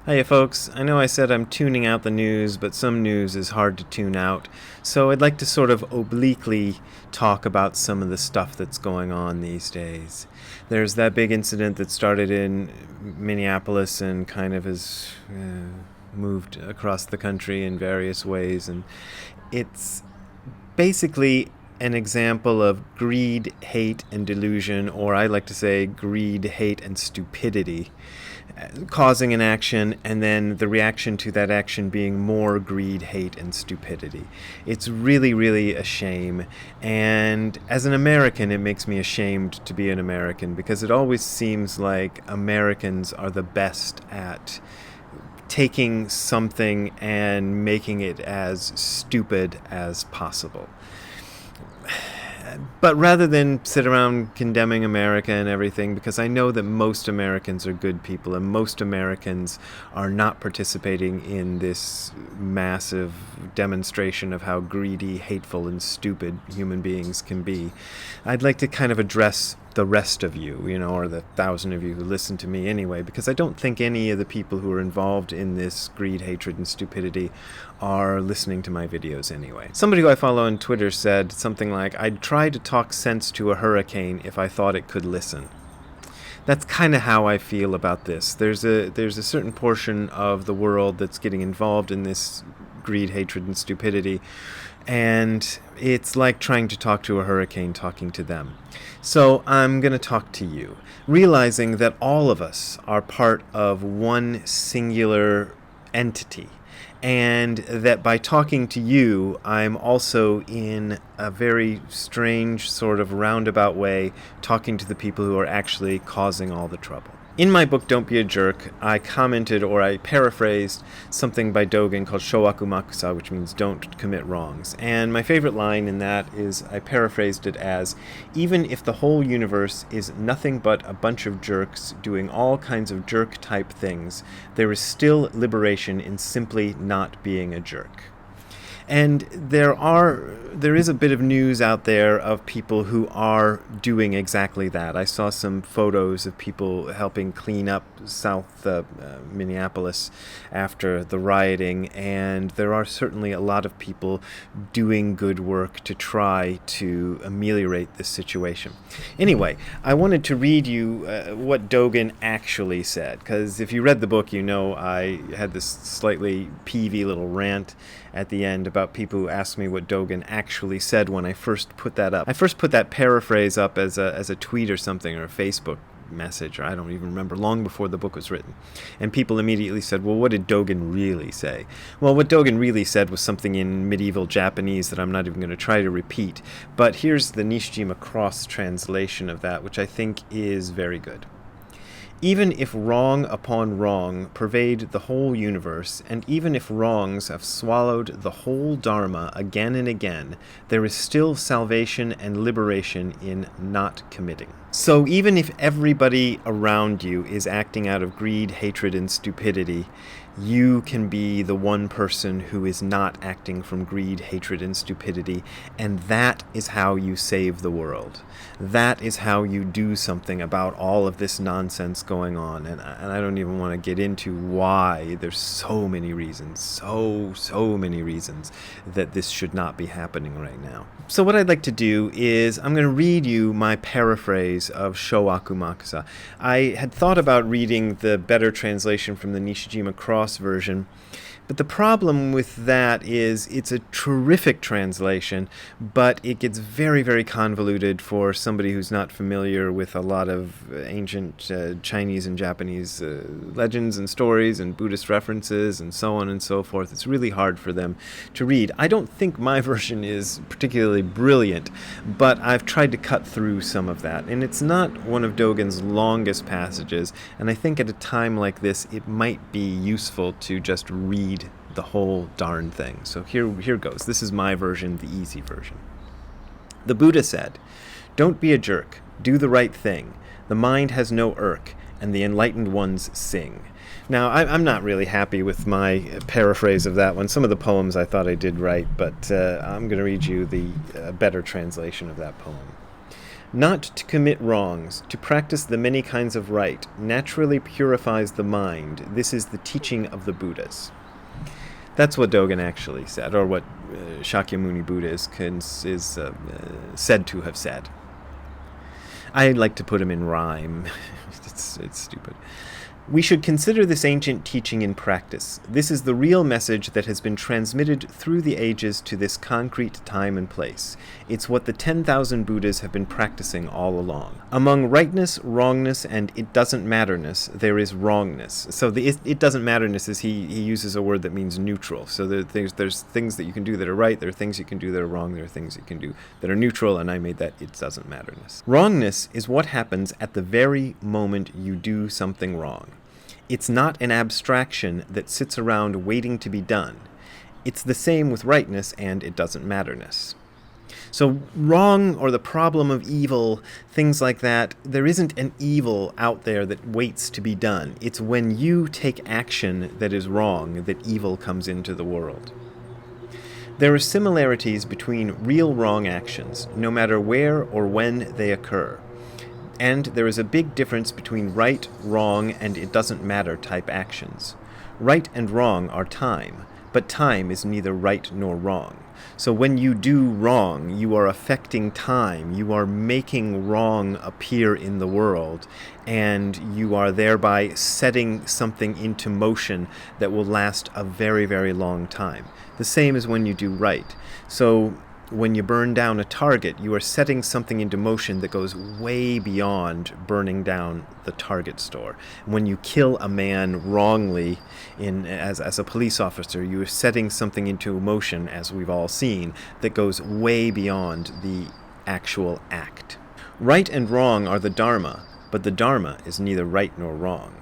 Hiya folks, I know I said I'm tuning out the news, but some news is hard to tune out, so I'd like to sort of obliquely talk about some of the stuff that's going on these days. There's that big incident that started in Minneapolis and kind of has moved across the country in various ways, and it's basically an example of greed, hate, and delusion, or I like to say greed, hate, and stupidity, causing an action, and then the reaction to that action being more greed, hate, and stupidity. It's really, really a shame. And as an American, it makes me ashamed to be an American because it always seems like Americans are the best at taking something and making it as stupid as possible. But rather than sit around condemning America and everything, because I know that most Americans are good people and most Americans are not participating in this massive demonstration of how greedy, hateful, and stupid human beings can be, I'd like to kind of address the rest of you, or the 1,000 of you who listen to me anyway, because I don't think any of the people who are involved in this greed, hatred, and stupidity are listening to my videos anyway. Somebody who I follow on Twitter said something like, "I'd try to talk sense to a hurricane if I thought it could listen." That's kind of how I feel about this. There's a certain portion of the world that's getting involved in this greed, hatred, and stupidity, and it's like trying to talk to a hurricane talking to them. So I'm going to talk to you, realizing that all of us are part of one singular entity, and that by talking to you, I'm also in a very strange sort of roundabout way talking to the people who are actually causing all the trouble. In my book, Don't Be a Jerk, I commented, or I paraphrased, something by Dogen called Showaku Makusa, which means don't commit wrongs. And my favorite line in that is, I paraphrased it as, even if the whole universe is nothing but a bunch of jerks doing all kinds of jerk-type things, there is still liberation in simply not being a jerk. And there is a bit of news out there of people who are doing exactly that. I saw some photos of people helping clean up South Minneapolis after the rioting, and there are certainly a lot of people doing good work to try to ameliorate this situation. Anyway, I wanted to read you what Dogen actually said, because if you read the book, you know I had this slightly peevy little rant at the end about people who asked me what Dogen actually said when I first put that up. I first put that paraphrase up as a tweet or something, or a Facebook message, or I don't even remember, long before the book was written. And people immediately said, well, what did Dogen really say? Well, what Dogen really said was something in medieval Japanese that I'm not even going to try to repeat. But here's the Nishijima Cross translation of that, which I think is very good. Even if wrong upon wrong pervade the whole universe, and even if wrongs have swallowed the whole Dharma again and again, there is still salvation and liberation in not committing. So even if everybody around you is acting out of greed, hatred, and stupidity, you can be the one person who is not acting from greed, hatred, and stupidity, and that is how you save the world. That is how you do something about all of this nonsense going on, and I don't even want to get into why. There's so many reasons, so many reasons that this should not be happening right now. So what I'd like to do is I'm going to read you my paraphrase of Showaku Makusa. I had thought about reading the better translation from the Nishijima Cross version, but the problem with that is it's a terrific translation, but it gets very, very convoluted for somebody who's not familiar with a lot of ancient Chinese and Japanese legends and stories and Buddhist references and so on and so forth. It's really hard for them to read. I don't think my version is particularly brilliant, but I've tried to cut through some of that. And it's not one of Dogen's longest passages, and I think at a time like this it might be useful to just read the whole darn thing. So here goes. This is my version, the easy version. The Buddha said, "Don't be a jerk. Do the right thing. The mind has no irk, and the enlightened ones sing." Now, I'm not really happy with my paraphrase of that one. Some of the poems I thought I did right, but I'm going to read you the better translation of that poem. Not to commit wrongs, to practice the many kinds of right, naturally purifies the mind. This is the teaching of the Buddhas. That's what Dogen actually said, or what Shakyamuni Buddha is said to have said. I like to put him in rhyme. It's stupid. We should consider this ancient teaching in practice. This is the real message that has been transmitted through the ages to this concrete time and place. It's what the 10,000 Buddhas have been practicing all along. Among rightness, wrongness, and it doesn't matterness, there is wrongness. So the it doesn't matterness is he uses a word that means neutral. So there's things that you can do that are right, there are things you can do that are wrong, there are things you can do that are neutral, and I made that it doesn't matterness. Wrongness is what happens at the very moment you do something wrong. It's not an abstraction that sits around waiting to be done. It's the same with rightness and it doesn't matterness. So wrong, or the problem of evil, things like that, there isn't an evil out there that waits to be done. It's when you take action that is wrong that evil comes into the world. There are similarities between real wrong actions, no matter where or when they occur. And there is a big difference between right, wrong, and it doesn't matter type actions. Right and wrong are time, but time is neither right nor wrong. So when you do wrong, you are affecting time, you are making wrong appear in the world, and you are thereby setting something into motion that will last a very, very long time. The same as when you do right. So when you burn down a target, you are setting something into motion that goes way beyond burning down the target store. When you kill a man wrongly as a police officer, you are setting something into motion, as we've all seen, that goes way beyond the actual act. Right and wrong are the Dharma, but the Dharma is neither right nor wrong.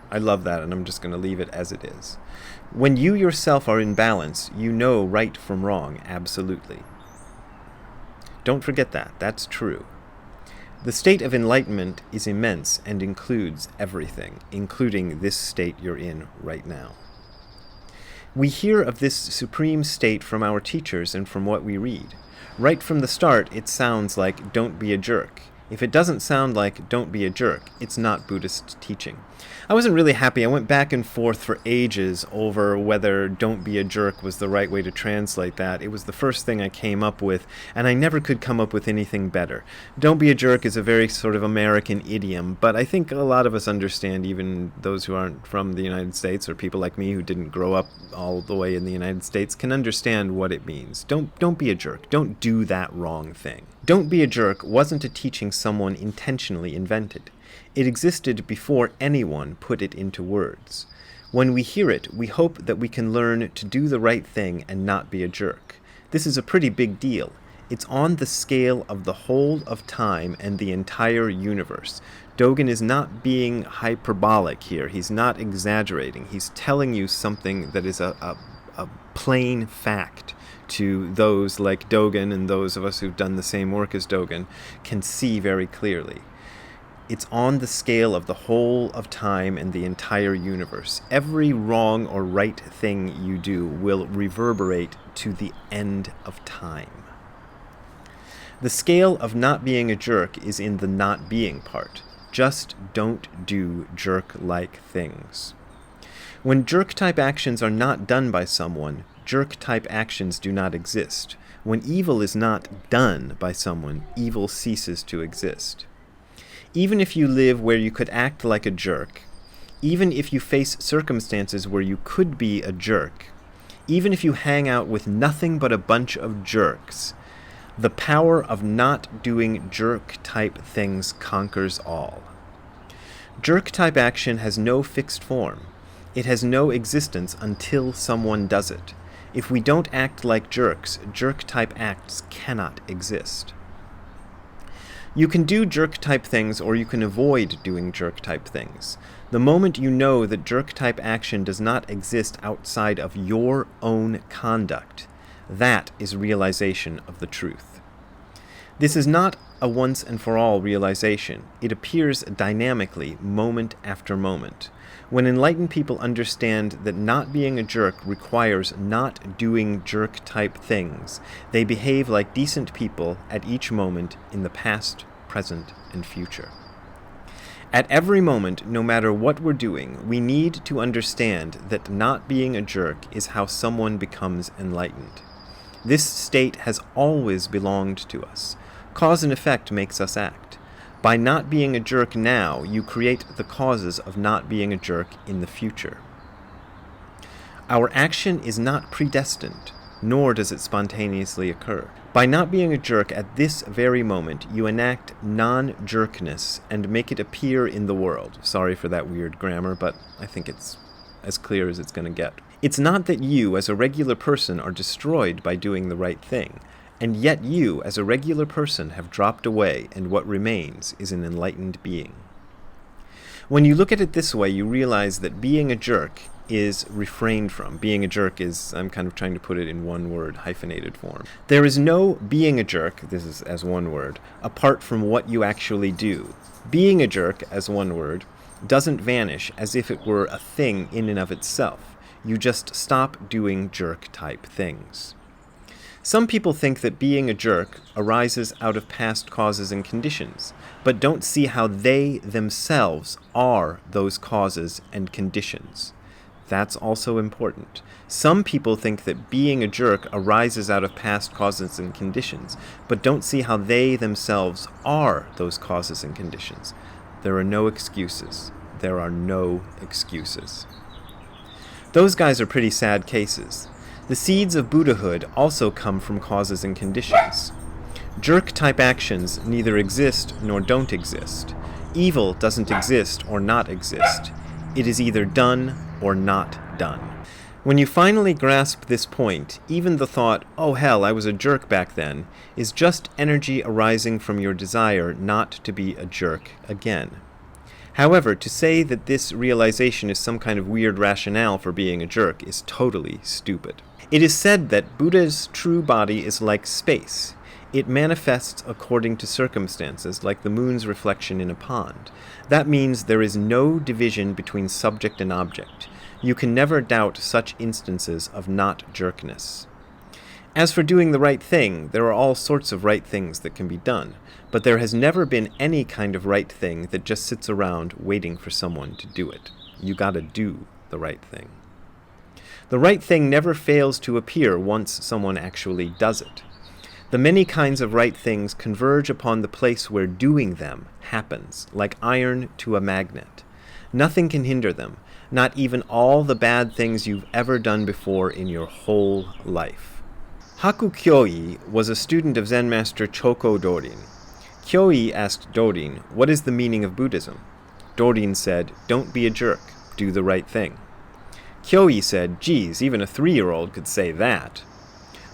I love that, and I'm just going to leave it as it is. When you yourself are in balance, you know right from wrong, absolutely. Don't forget that. That's true. The state of enlightenment is immense and includes everything, including this state you're in right now. We hear of this supreme state from our teachers and from what we read. Right from the start, it sounds like don't be a jerk. If it doesn't sound like don't be a jerk, it's not Buddhist teaching. I wasn't really happy. I went back and forth for ages over whether don't be a jerk was the right way to translate that. It was the first thing I came up with, and I never could come up with anything better. Don't be a jerk is a very sort of American idiom, but I think a lot of us understand, even those who aren't from the United States or people like me who didn't grow up all the way in the United States, can understand what it means. Don't be a jerk. Don't do that wrong thing. Don't be a jerk wasn't a teaching someone intentionally invented. It existed before anyone put it into words. When we hear it, we hope that we can learn to do the right thing and not be a jerk. This is a pretty big deal. It's on the scale of the whole of time and the entire universe. Dogen is not being hyperbolic here. He's not exaggerating. He's telling you something that is a plain fact to those like Dogen, and those of us who've done the same work as Dogen can see very clearly. It's on the scale of the whole of time and the entire universe. Every wrong or right thing you do will reverberate to the end of time. The scale of not being a jerk is in the not being part. Just don't do jerk-like things. When jerk-type actions are not done by someone, jerk-type actions do not exist. When evil is not done by someone, evil ceases to exist. Even if you live where you could act like a jerk, even if you face circumstances where you could be a jerk, even if you hang out with nothing but a bunch of jerks, the power of not doing jerk-type things conquers all. Jerk-type action has no fixed form. It has no existence until someone does it. If we don't act like jerks, jerk-type acts cannot exist. You can do jerk-type things, or you can avoid doing jerk-type things. The moment you know that jerk-type action does not exist outside of your own conduct, that is realization of the truth. This is not a once-and-for-all realization. It appears dynamically, moment after moment. When enlightened people understand that not being a jerk requires not doing jerk-type things, they behave like decent people at each moment in the past, present and future. At every moment, no matter what we're doing, we need to understand that not being a jerk is how someone becomes enlightened. This state has always belonged to us. Cause and effect makes us act. By not being a jerk now, you create the causes of not being a jerk in the future. Our action is not predestined, nor does it spontaneously occur. By not being a jerk at this very moment, you enact non-jerkness and make it appear in the world. Sorry for that weird grammar, but I think it's as clear as it's going to get. It's not that you, as a regular person, are destroyed by doing the right thing, and yet you, as a regular person, have dropped away, and what remains is an enlightened being. When you look at it this way, you realize that being a jerk is refrained from. Being a jerk is, I'm kind of trying to put it in one word, hyphenated form. There is no being a jerk, this is as one word, apart from what you actually do. Being a jerk, as one word, doesn't vanish as if it were a thing in and of itself. You just stop doing jerk-type things. Some people think that being a jerk arises out of past causes and conditions, but don't see how they themselves are those causes and conditions. That's also important. Some people think that being a jerk arises out of past causes and conditions, but don't see how they themselves are those causes and conditions. There are no excuses. There are no excuses. Those guys are pretty sad cases. The seeds of Buddhahood also come from causes and conditions. Jerk-type actions neither exist nor don't exist. Evil doesn't exist or not exist. It is either done or not done. When you finally grasp this point, even the thought, oh hell, I was a jerk back then, is just energy arising from your desire not to be a jerk again. However, to say that this realization is some kind of weird rationale for being a jerk is totally stupid. It is said that Buddha's true body is like space. It manifests according to circumstances, like the moon's reflection in a pond. That means there is no division between subject and object. You can never doubt such instances of not jerkness. As for doing the right thing, there are all sorts of right things that can be done, but there has never been any kind of right thing that just sits around waiting for someone to do it. You gotta do the right thing. The right thing never fails to appear once someone actually does it. The many kinds of right things converge upon the place where doing them happens, like iron to a magnet. Nothing can hinder them, not even all the bad things you've ever done before in your whole life. Haku Kyoi was a student of Zen master Choko Dorin. Kyoi asked Dorin, "What is the meaning of Buddhism?" Dorin said, "Don't be a jerk, do the right thing." Kyoi said, "Geez, even a 3-year-old could say that."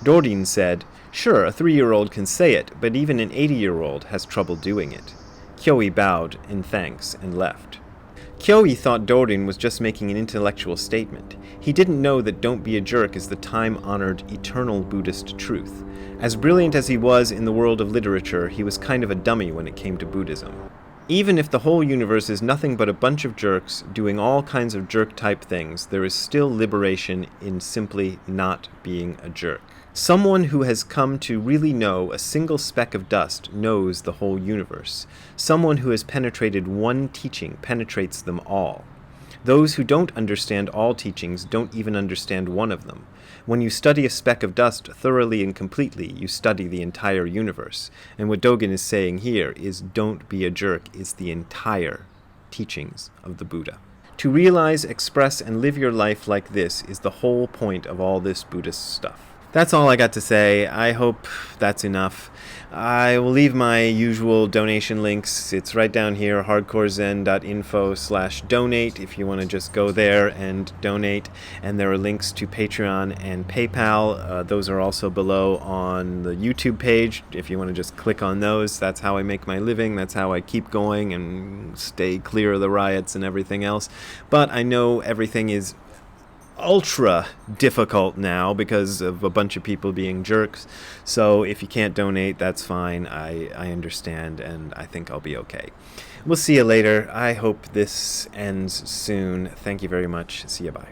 Dorin said, "Sure, a 3-year-old can say it, but even an 80-year-old has trouble doing it." Kyoi bowed in thanks and left. Kyoi thought Dorin was just making an intellectual statement. He didn't know that don't be a jerk is the time-honored, eternal Buddhist truth. As brilliant as he was in the world of literature, he was kind of a dummy when it came to Buddhism. Even if the whole universe is nothing but a bunch of jerks doing all kinds of jerk-type things, there is still liberation in simply not being a jerk. Someone who has come to really know a single speck of dust knows the whole universe. Someone who has penetrated one teaching penetrates them all. Those who don't understand all teachings don't even understand one of them. When you study a speck of dust thoroughly and completely, you study the entire universe. And what Dogen is saying here is don't be a jerk is the entire teachings of the Buddha. To realize, express, and live your life like this is the whole point of all this Buddhist stuff. That's all I got to say. I hope that's enough. I will leave my usual donation links. It's right down here, hardcorezen.info/donate if you want to just go there and donate. And there are links to Patreon and PayPal. Those are also below on the YouTube page. If you want to just click on those, that's how I make my living. That's how I keep going and stay clear of the riots and everything else. But I know everything is ultra difficult now because of a bunch of people being jerks. So if you can't donate, that's fine. I understand, and I think I'll be okay. We'll see you later. I hope this ends soon. Thank you very much. See you. Bye.